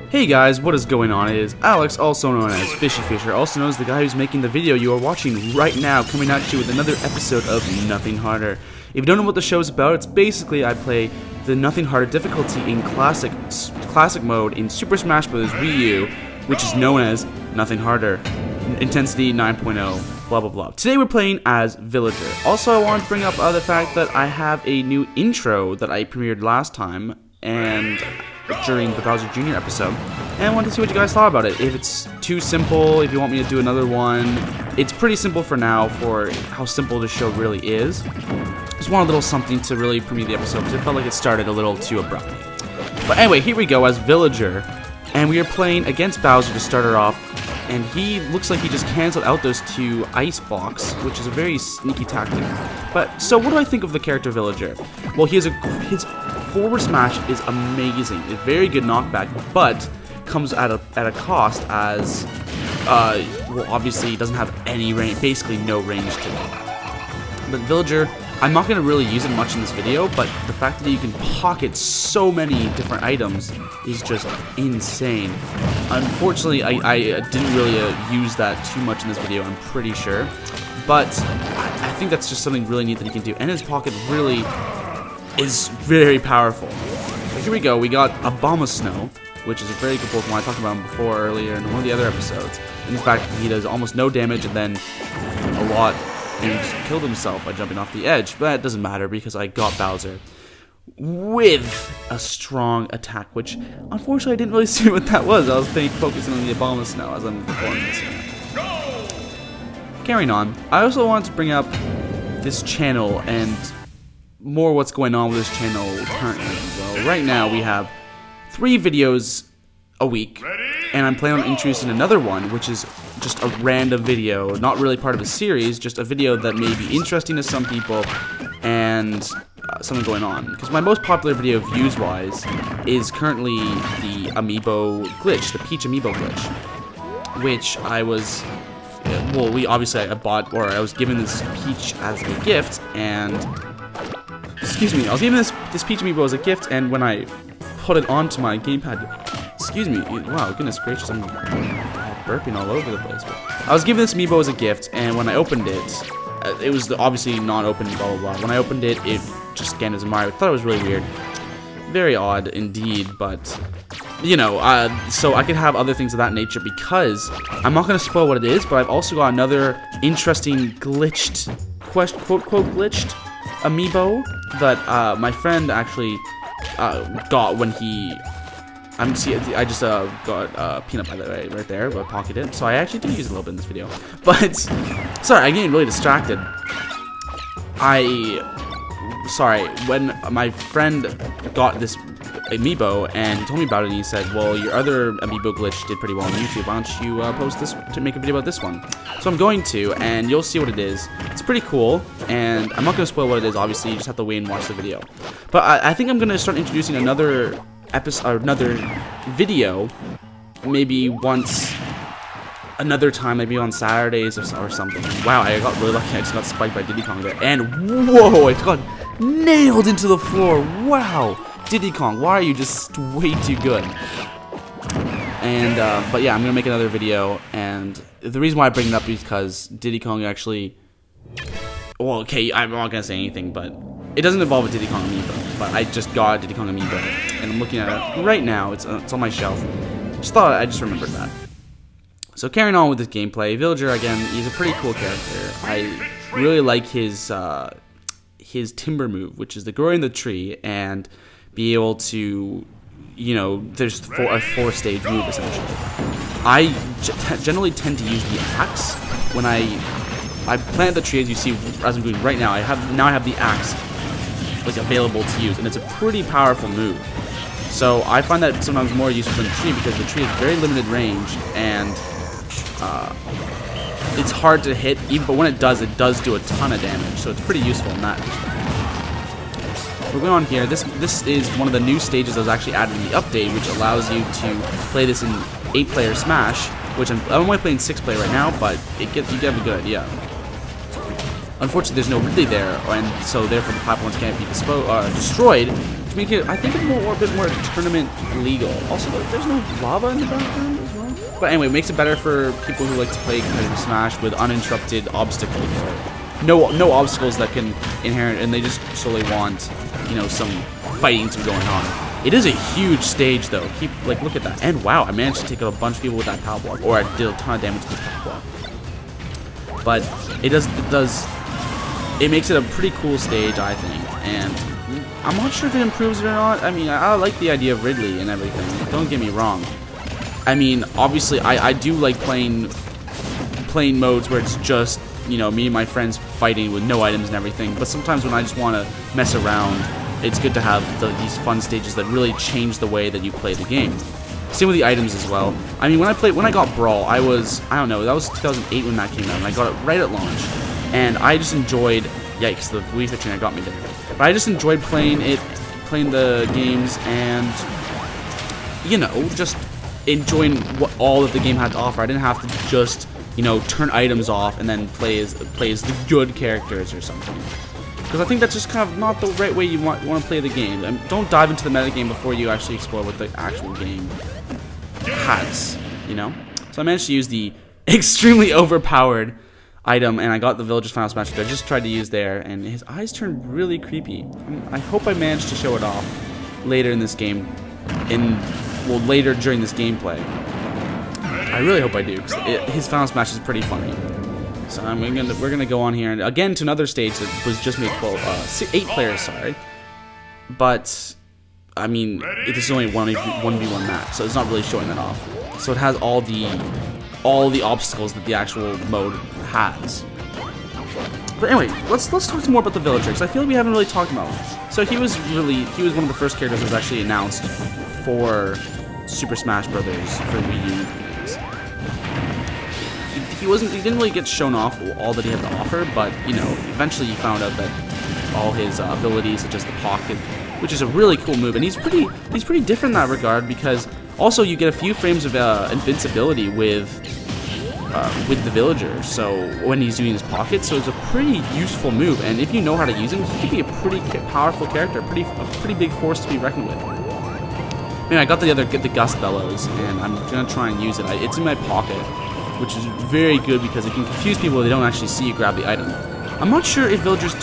Hey guys, what is going on? It is Alex, also known as Fishy Fisher, also known as the guy who's making the video you are watching right now, coming at you with another episode of Nothing Harder. If you don't know what the show is about, it's basically I play the Nothing Harder difficulty in classic mode in Super Smash Bros. Wii U, which is known as Nothing Harder, Intensity 9.0, blah blah blah. Today we're playing as Villager. Also, I want to bring up the fact that I have a new intro that I premiered last time, and during the Bowser Jr. episode, and I wanted to see what you guys thought about it. If it's too simple, if you want me to do another one. It's pretty simple for now for how simple this show really is. Just want a little something to really premiere the episode because it felt like it started a little too abruptly. But anyway, here we go as Villager, and we are playing against Bowser to start her off, and he looks like he just canceled out those two ice blocks, which is a very sneaky tactic. But so what do I think of the character Villager? Well, his forward smash is amazing. It's very good knockback, but comes at a cost as well, obviously he doesn't have any range, basically no range to it. But Villager, I'm not going to really use it much in this video, but the fact that you can pocket so many different items is just insane. Unfortunately, I didn't really use that too much in this video, I'm pretty sure. But I think that's just something really neat that he can do. And his pocket really is very powerful. So here we go, we got a Bomb of Snow, which is a very good Pokemon. I talked about him before earlier in one of the other episodes. In fact, he does almost no damage and then a lot, and he just killed himself by jumping off the edge. But it doesn't matter because I got Bowser with a strong attack, which unfortunately I didn't really see what that was. I was focusing on the Bomb of Snow as I'm performing this. Carrying on, I also want to bring up this channel and more what's going on with this channel currently. Well, right now we have 3 videos a week, and I'm planning on introducing another one, which is just a random video, not really part of a series, just a video that may be interesting to some people, and something going on. Because my most popular video views-wise is currently the amiibo glitch, the Peach amiibo glitch, which I was, well, I bought, or I was given this Peach as a gift, and excuse me, I was given this Peach amiibo as a gift, and when I put it onto my gamepad, excuse me, wow, goodness gracious, I'm burping all over the place. But I was given this amiibo as a gift, and when I opened it, it was obviously not open, blah blah blah. When I opened it, it just scanned as a Mario. I thought it was really weird, very odd indeed, but you know, so I could have other things of that nature because I'm not going to spoil what it is, but I've also got another interesting glitched, quote glitched amiibo that my friend actually got when he, I just got peanut by the way right there, but pocketed it. So I actually did use it a little bit in this video. But sorry, I'm getting really distracted. Sorry, when my friend got this amiibo and he told me about it, and he said, well, your other amiibo glitch did pretty well on YouTube, why don't you post this to make a video about this one? So I'm going to, and you'll see what it is. It's pretty cool, and I'm not going to spoil what it is, obviously, you just have to wait and watch the video. But I think I'm going to start introducing another episode, another video, maybe once, another time, maybe on Saturdays or something. Wow, I got really lucky, I just got spiked by Diddy Kong there, and whoa, I got nailed into the floor, wow! Diddy Kong, why are you just way too good? And, but yeah, I'm gonna make another video, and the reason why I bring it up is because Diddy Kong actually, well, okay, I'm not gonna say anything, but it doesn't involve a Diddy Kong amiibo, but I just got a Diddy Kong amiibo, and I'm looking at it right now, it's on my shelf. I just remembered that. So carrying on with this gameplay, Villager, again, he's a pretty cool character. I really like his timber move, which is the growing the tree, and be able to, you know, there's a 4-stage move essentially. I generally tend to use the axe when I planted the tree, as you see, as I'm doing right now. I have the axe like available to use, and it's a pretty powerful move. So I find that sometimes more useful than the tree because the tree has very limited range, and it's hard to hit. But when it does do a ton of damage. So it's pretty useful in that respect. We're going on here. This is one of the new stages that was actually added in the update, which allows you to play this in 8-player Smash, which I'm only playing 6-player right now, but you get a good idea. Unfortunately, there's no Ridley there, and so therefore the platforms can't be destroyed, to make it, I think, a bit more tournament legal. Also, there's no lava in the background as well. But anyway, it makes it better for people who like to play competitive Smash with uninterrupted obstacles. No obstacles that can inherit, and they just solely want, you know, some fighting to be going on. It is a huge stage, though. Look at that. And wow, I managed to take out a bunch of people with that power block, or I did a ton of damage with the power block. But it makes it a pretty cool stage, I think, and I'm not sure if it improves it or not. I mean, I like the idea of Ridley and everything, don't get me wrong. I mean, obviously, I do like playing modes where it's just, you know, me and my friends fighting with no items and everything, but sometimes when I just want to mess around, it's good to have these fun stages that really change the way that you play the game. Same with the items as well. I mean, when I got Brawl, I don't know, that was 2008 when that came out, and I got it right at launch. And I just enjoyed, yikes, the Wii Fit trainer got me there. But I just enjoyed playing the games, and, you know, just enjoying what all of the game had to offer. I didn't have to just, you know, turn items off and then play as the good characters or something. Because I think that's just kind of not the right way you want to play the game. And don't dive into the metagame before you actually explore what the actual game has, you know? So I managed to use the extremely overpowered item, and I got the Villager's Final Smash, which I just tried to use there, and his eyes turned really creepy. I hope I managed to show it off later in this game, later during this gameplay. I really hope I do, because his Final Smash is pretty funny. So we're gonna go on here, and again to another stage that was just made 8 players, sorry. But I mean, it is only 1v1 match, so it's not really showing that off. So it has all the obstacles that the actual mode has. But anyway, let's talk some more about the Villager, because I feel like we haven't really talked about him. So he was one of the first characters that was actually announced for Super Smash Brothers for Wii U. He didn't really get shown off all that he had to offer, but you know, eventually you found out that all his abilities, such as the pocket, which is a really cool move, and he's pretty different in that regard, because also you get a few frames of invincibility with the Villager, so when he's doing his pocket, so it's a pretty useful move, and if you know how to use him, he can be a pretty powerful character, a pretty big force to be reckoned with. I mean, I got the Gust Bellows, and I'm gonna try and use it. It's in my pocket, which is very good because it can confuse people if they don't actually see you grab the item. I'm not sure if Villager's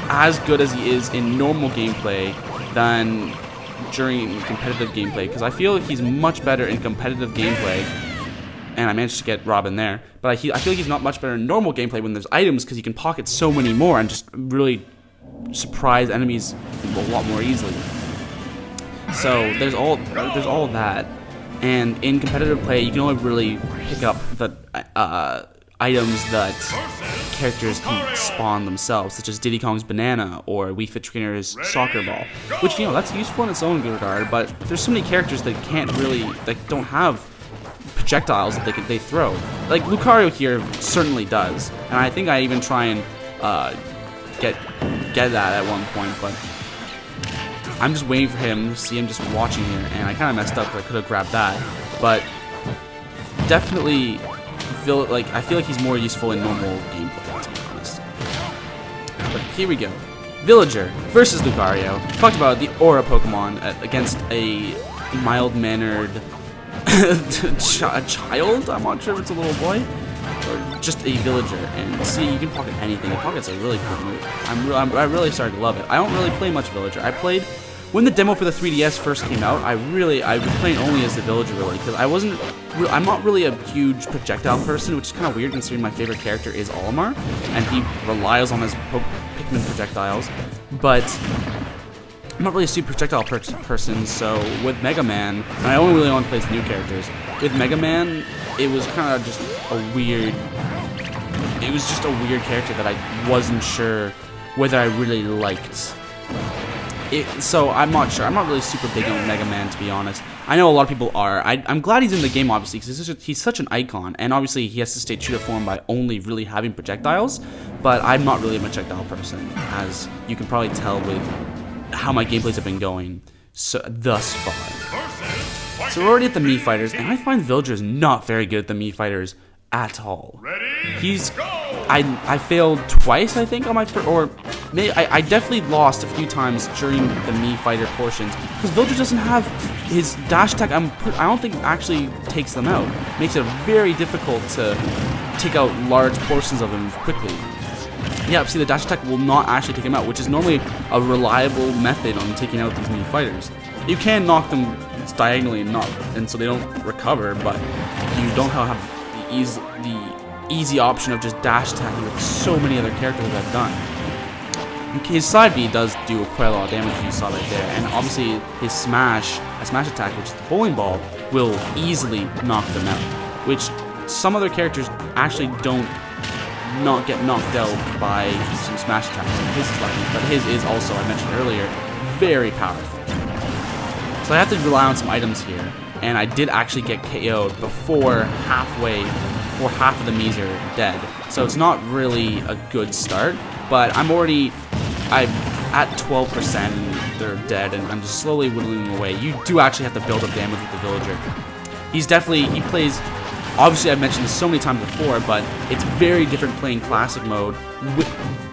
as good as he is in normal gameplay than during competitive gameplay, because I feel like he's much better in competitive gameplay, and I managed to get Robin there, but I feel like he's not much better in normal gameplay when there's items, because he can pocket so many more and just really surprise enemies a lot more easily. So there's all that. And in competitive play, you can only really pick up the items that characters can spawn themselves, such as Diddy Kong's banana or Wii Fit Trainer's soccer ball, which, you know, that's useful in its own regard. But there's so many characters that don't have projectiles that they throw. Like Lucario here certainly does, and I think I even try and get that at one point, but I'm just waiting for him, see him just watching here, and I kind of messed up, I could have grabbed that, but definitely I feel like he's more useful in normal gameplay, to be honest. But here we go. Villager versus Lucario. Talked about the Aura Pokemon against a mild-mannered child? I'm not sure if it's a little boy, or just a Villager. And see, you can pocket anything. The pocket's a really cool move. I really started to love it. I don't really play much Villager. I played when the demo for the 3DS first came out. I was playing only as the Villager, really, because I'm not really a huge projectile person, which is kind of weird considering my favorite character is Olimar, and he relies on his Pikmin projectiles. But I'm not really a super projectile person, so with Mega Man, and I only really want to play as new characters. With Mega Man, it was kind of just a weird character that I wasn't sure whether I really liked. So I'm not sure. I'm not really super big on Mega Man, to be honest. I know a lot of people are. I'm glad he's in the game, obviously, because he's such an icon, and obviously he has to stay true to form by only really having projectiles, but I'm not really a projectile person, as you can probably tell with how my gameplays have been going thus far. So we're already at the Mii Fighters, and I find Villager is not very good at the Mii Fighters at all. He's I failed twice, I think, on my first, or maybe I definitely lost a few times during the Mii fighter portions because Villager doesn't have his dash attack. I don't think actually takes them out. Makes it very difficult to take out large portions of them quickly. Yeah, see, the dash attack will not actually take him out, which is normally a reliable method on taking out these Mii fighters. You can knock them diagonally and so they don't recover, but you don't have the easy option of just dash attacking with so many other characters that I've done. His side B does do quite a lot of damage, as you saw right there, and obviously his smash attack, which is the bowling ball, will easily knock them out, which some other characters actually don't not get knocked out by some smash attacks. His is lucky, but his is also, I mentioned earlier, very powerful. So I have to rely on some items here, and I did actually get KO'd before half of the Miis are dead. So it's not really a good start, but I'm at 12% and they're dead, and I'm just slowly whittling them away. You do actually have to build up damage with the Villager. He plays, obviously I've mentioned this so many times before, but it's very different playing classic mode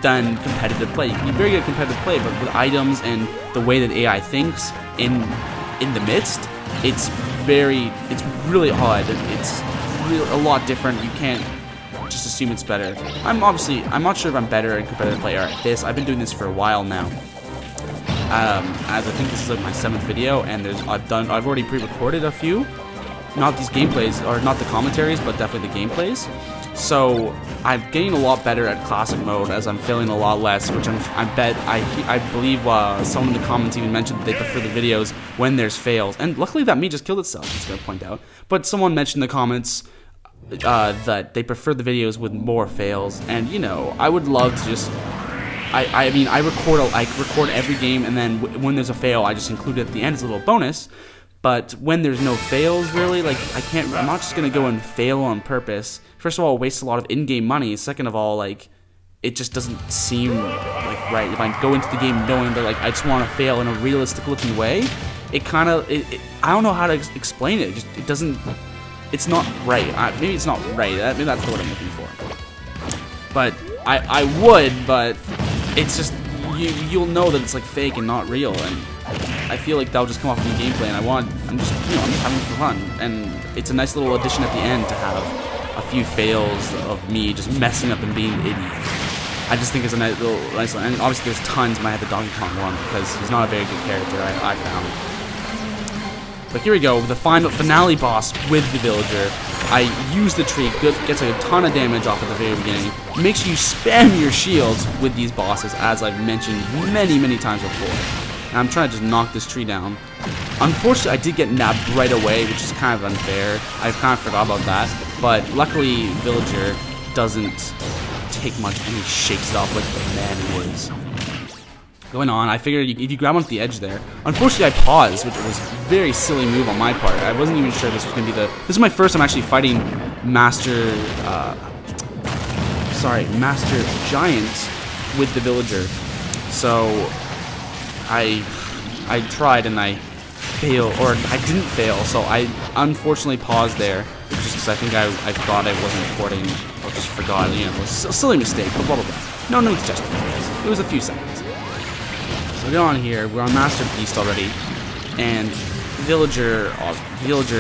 than competitive play. You can be very good at competitive play, but with items and the way that AI thinks in the midst, it's really odd. It's really a lot different. You can't just assume it's better. I'm not sure if I'm better in competitive play or at this. I've been doing this for a while now. As I think this is like my 7th video, and I've already pre-recorded a few. Not these gameplays, or not the commentaries, but definitely the gameplays. So I'm getting a lot better at classic mode as I'm failing a lot less, which I believe someone in the comments even mentioned that they prefer the videos when there's fails. And luckily that Mii just killed itself, I was going to point out. But someone mentioned in the comments that they prefer the videos with more fails, and you know, I would love to just I record every game, and then when there's a fail I just include it at the end as a little bonus. But when there's no fails, really, like I'm not just gonna go and fail on purpose. First of all, it wastes a lot of in-game money. Second of all, like, it just doesn't seem like right. If I go into the game knowing that like I just want to fail in a realistic-looking way, it kind of I don't know how to explain it. It doesn't. It's not right. Maybe it's not right. Maybe that's the word I'm looking for. But I would, but it's just you'll know that it's like fake and not real, and I feel like that'll just come off in the gameplay, and I'm just having fun, and it's a nice little addition at the end to have a few fails of me just messing up and being an idiot. I just think it's a nice one, and obviously there's tons when I had the Donkey Kong one, because he's not a very good character, I found. But here we go, the finale boss with the Villager. I use the tree, gets a ton of damage off at the very beginning. Make sure you spam your shields with these bosses, as I've mentioned many times before. And I'm trying to just knock this tree down. Unfortunately, I did get nabbed right away, which is kind of unfair. I kind of forgot about that. But luckily, Villager doesn't take much, and he shakes it off like the man he is. Going on, I figured if you grab onto the edge there. Unfortunately, I paused, which was a very silly move on my part. I wasn't even sure this was going to be this is my first time actually fighting Master Giant with the Villager. So I tried and I failed, or I didn't fail, so I unfortunately paused there, just because I think I thought I wasn't recording, or just forgot, you know, it was a silly mistake, but blah blah blah. No need to justify this. It was a few seconds. So we're on here, we're on Master Beast already, and Villager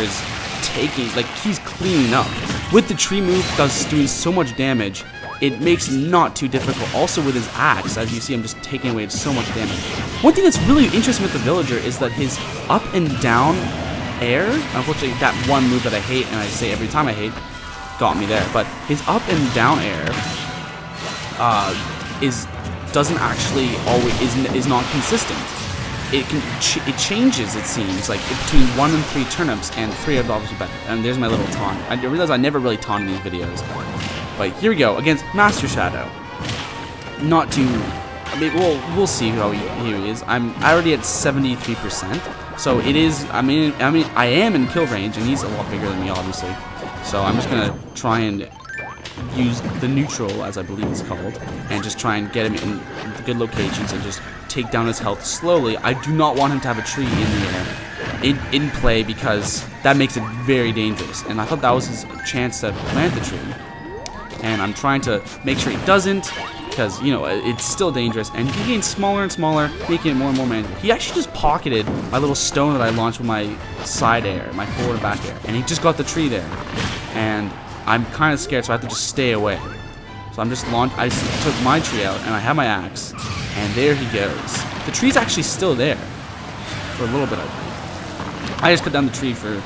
is taking, like, he's cleaning up. With the tree move doing so much damage, it makes it not too difficult. Also with his axe, as you see, I'm just taking away so much damage. One thing that's really interesting with the Villager is that his up and down air, unfortunately that one move that I hate, and I say every time I hate, got me there, but his up and down air doesn't actually always is not consistent. It changes, it seems, like between 1 and 3 turnips, and 3 are obviously better. And there's my little taunt. I realize I never really taunt in these videos. But here we go, against Master Shadow. Not too, I mean, we'll see how he is. I'm already at 73%, so it is, I mean, I am in kill range, and he's a lot bigger than me, obviously. So I'm just gonna try and use the neutral, as I believe it's called, and just try and get him in good locations and just take down his health slowly. I do not want him to have a tree in play, because that makes it very dangerous, and I thought that was his chance to plant the tree. and I'm trying to make sure he doesn't, because, you know, it's still dangerous, and he gains smaller and smaller, making it more and more manageable. He actually just pocketed my little stone that I launched with my side air, my forward and back air, and he just got the tree there, and I'm kind of scared, so I have to just stay away. So I'm just I just took my tree out, and I have my axe, and there he goes. The tree's actually still there, for a little bit, I think. I just cut down the tree for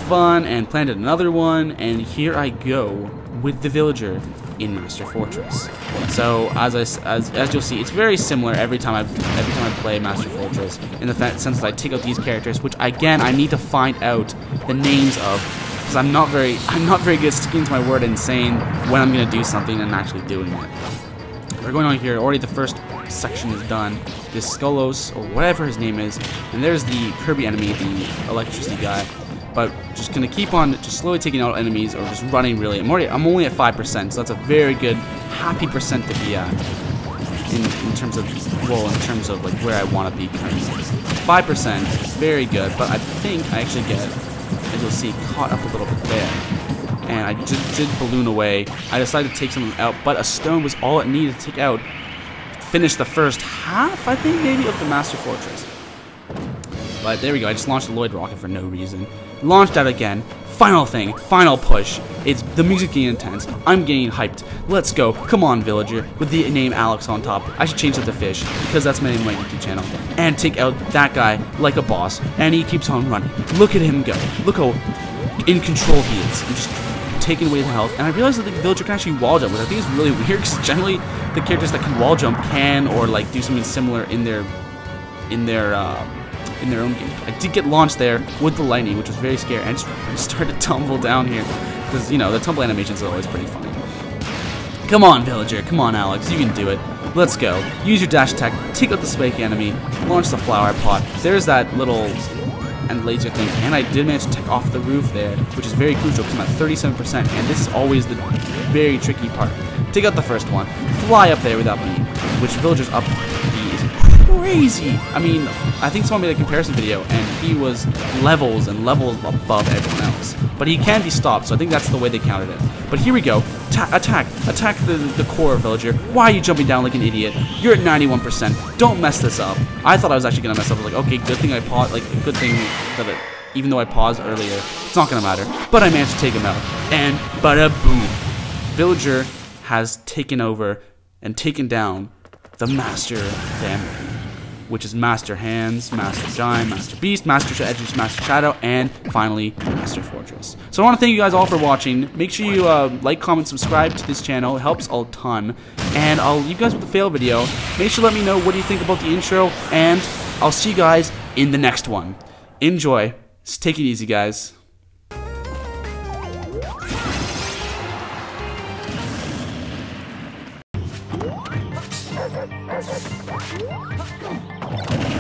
fun, and planted another one, and here I go with the villager in Master Fortress. So as you'll see, it's very similar every time I play Master Fortress, in the sense that I take out these characters, which again I need to find out the names of, because I'm not very good at sticking to my word and saying when I'm gonna do something and actually doing it. We're going on here. Already the first section is done. This Skullos, or whatever his name is, and there's the Kirby enemy, the electricity guy. But just gonna keep on just slowly taking out enemies, or just running really. I'm only at 5%, so that's a very good, happy percent to be at in terms of, well, in terms of like where I want to be currently. 5%, very good. But I think I actually get, as you'll see, caught up a little bit there, and I just did balloon away. I decided to take someone out, but a stone was all it needed to take out. Finish the first half, I think, maybe, of the Master Fortress. But there we go. I just launched the Lloyd rocket for no reason. Launched out again. Final thing. Final push. It's the music getting intense. I'm getting hyped. Let's go. Come on, villager. With the name Alex on top. I should change it to Fish, because that's my name of my YouTube channel. And take out that guy like a boss. And he keeps on running. Look at him go. Look how in control he is. I'm just taking away the health. And I realized that the villager can actually wall jump, which I think is really weird, because generally the characters that can wall jump can, or like do something similar in their own game. I did get launched there with the lightning, which was very scary. I just started to tumble down here, because, you know, the tumble animations are always pretty funny. Come on, villager. Come on, Alex. You can do it. Let's go. Use your dash attack. Take out the spike enemy. Launch the flower pot. There's that little and laser thing, and I did manage to take off the roof there, which is very crucial because I'm at 37%, and this is always the very tricky part. Take out the first one. Fly up there without me, which villagers up B is crazy. I mean, I think someone made a comparison video, and he was levels and levels above everyone else. But he can be stopped, so I think that's the way they counted it. But here we go. Attack the core villager. Why are you jumping down like an idiot? You're at 91%. Don't mess this up. I thought I was actually gonna mess up. I was like, okay, good thing I paused. Like, good thing that even though I paused earlier, it's not gonna matter. But I managed to take him out, and bada boom, villager has taken over and taken down the Master family, which is Master Hands, Master Giant, Master Beast, Master Edge, Master Shadow, and finally Master Fortress. So I want to thank you guys all for watching. Make sure you like, comment, subscribe to this channel. It helps a ton. And I'll leave you guys with the fail video. Make sure to let me know what do you think about the intro, and I'll see you guys in the next one. Enjoy. Just take it easy, guys. Let's go.